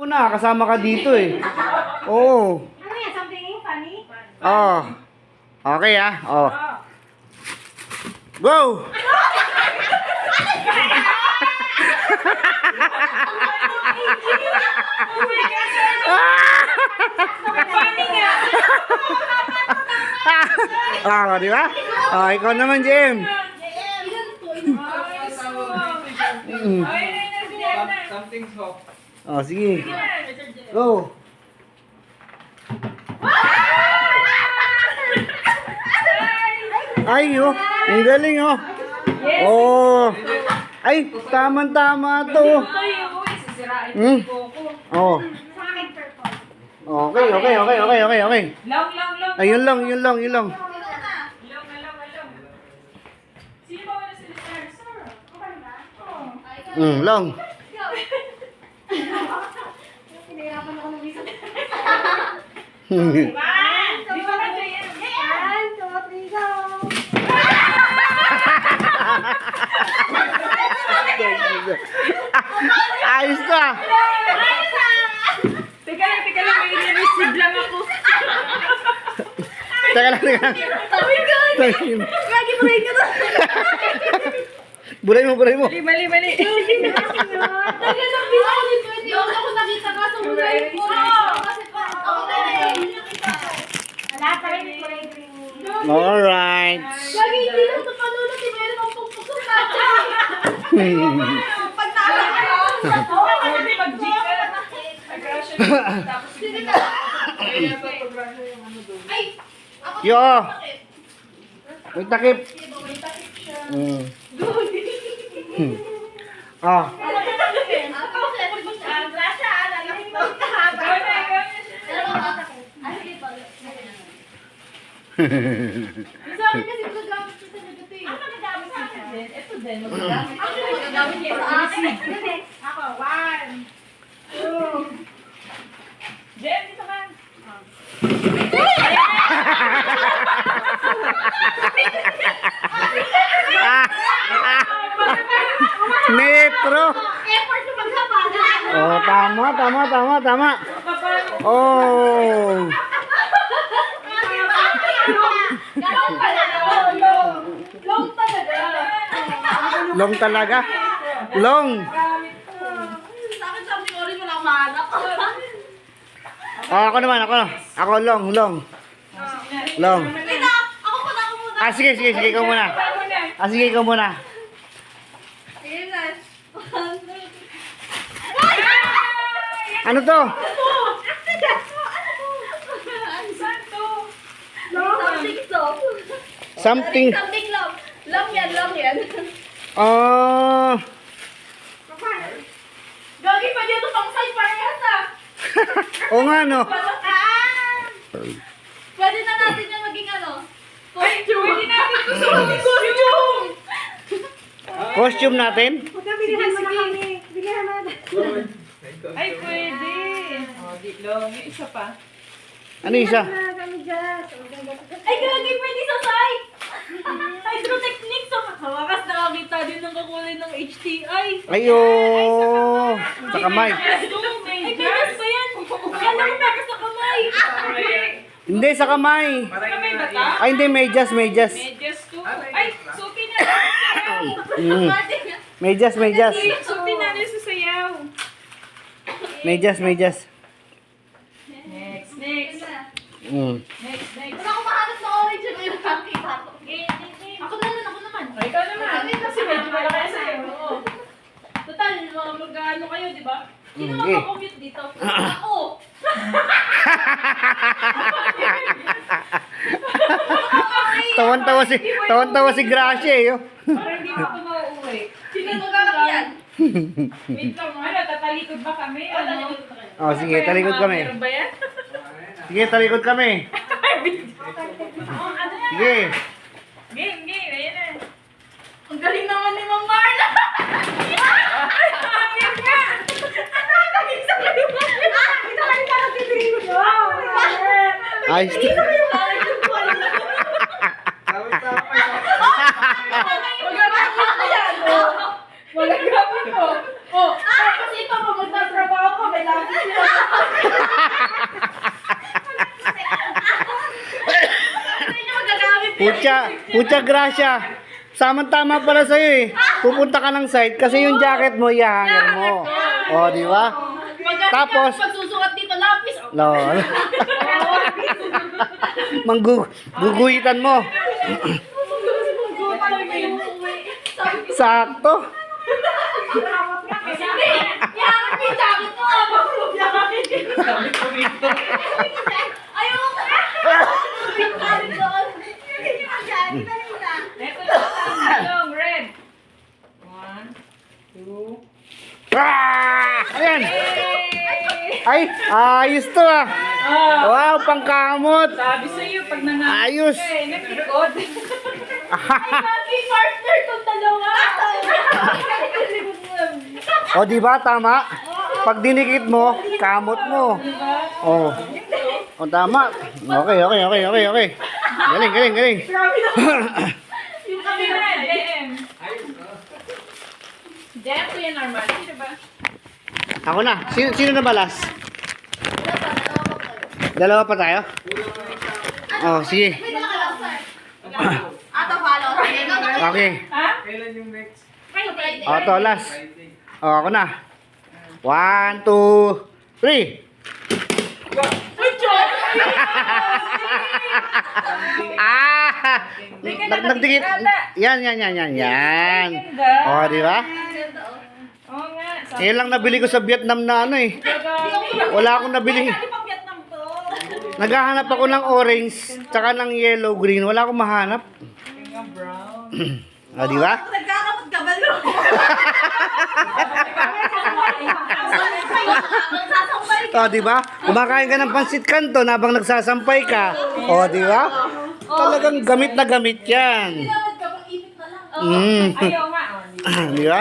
na, kasama ka dito eh. Oo. Ano yan? Something funny? Oh. Okay ah. Oh. Go! Funny nga! Ah, di ba? Ah, ikaw naman, Jem. Something's off. Oh, sige. Go. Ay, oh. Ang galing, oh. Oh. Ay, tama-tama to. Hmm. Oh. Okay, okay, okay, okay, okay, okay. Long. Ay, yun lang, yun lang, yun lang. Long. Sino ba wala sila sir? Okay ba? Oo. Long. Pinahirapan ako ng isa. Hmm. Di ba kasi yan? One, two, three, go! Ayos na. Teka lang, may receive lang ako. Teka lang, teka lang. Oh my God! Lagi break ka na. Buray mo, buray mo. Mali. Tagal lang binalik ko. Hindi ako nakita ka sa mulay ko. Wala tayo ni break. Alright. Lagi hindi lang sa panunod. Meron akong pagpusok na. Pagtala ka. Oo, kasi mag-G ka. Aggression. Tapos ay! Yo. May takip. Ah. Ako, one, two. Jem, dito ka. Metro. Effort na maghapagan. Oh, tama. Oh. Long talaga. Long. Bakit sabi ko rin walang mahanap? Oh, ako naman, ako. Ako long. Long. Tita, ako muna. Ah, sige, ikaw muna. Ah, sige, ikaw muna. Sige na. Ano to? Something. Something long. Long yan. Oh. Gagi pa dito pang side parehas ah. Oo nga, no? Pwede na natin yung maging ano. Pwede natin costume. Costume natin? Bilihan mo na kami. Bilihan mo na. Ay, pwede. Long, yung isa pa. Ano isa? Ay, gagi, pwede sa side. Hydrotechnics. Hawakas nakakita din ng kakulay ng HTI. Ayo. Sa kamay. Ay, megas pa yan. Akala ko megas sa kamay. Hindi, sa kamay. Kamay ba ta? Ay, hindi, medyas. Medyas to. Ay, suotin na. Medyas. Suotin na sa sayaw. Medyas. Next. Mm. Wala akong mahanap na orange yung yung nakita ko. Ako naman. Ikaw naman. Kasi medyo malaki sa'yo. Total, mga mag-ano kayo, di ba? Sino Okay. makakommute dito? Ako! Tawan-tawa si Gracia eh. Oh. Parang hindi pa ako mauuwi. Sino mag-aakyan? Wait lang, tatalikod ba kami? Oh, sige, talikod kami. Meron ba yan? Sige, talikod kami. Sige. Game, ayan na. Ang galing naman ni Mang Marla! Hangin nga! Nakakagisa kayo ba? Nakakagisa ka ng titigil ko. Ayos. Magagamit ko. Oh, tapos ito, pag magtatrabaho ko, may lapis yan. Pucha grasya. Samang-tama pala sa'yo eh. Pupunta ka ng site kasi yung jacket mo, ihahanger mo. O, di ba? Tapos, pagsusukat dito lapis. lol. Guguhitan mo. Sakto. Hindi! Yakap yung jacket mo! Sabi ko dito. Ayoko na! Yakap doon! Ito yung red. 1, 2. Ayan. Ay, ayos to ah. Wow, pangkamot. Sabi sa'yo, pag Ayos. naglikod. Happy partner tong dalawa. O, di ba? Tama. Pag dinikit mo, kamot mo. O. O, tama. Okay. Galing. Yung camera, DM. Ayos, oh. DM ko yan normal. Diba? Ako na. Sino na balas? Dalawa pa tayo? Oh, sige. Okay. Ha? Kailan yung next? Friday. O, to, last. Friday. O, ako na. 1, 2, 3. Uy, Chon! Nagdikit. Yan. O, di ba? Oo nga. Yan lang nabili ko sa Vietnam na ano eh. Wala akong nabiling. Naghahanap ako ng orange, tsaka ng yellow, green. Wala akong mahanap. Yung brown. O, di ba? Nagkakamot ka ba, Lo? O, di ba? Kumakain ka ng pansit kanto habang nagsasampay ka. O, di ba? Talagang gamit na gamit yan. Tinawad ka pang init na lang. Mm. Ayaw nga. Di ba?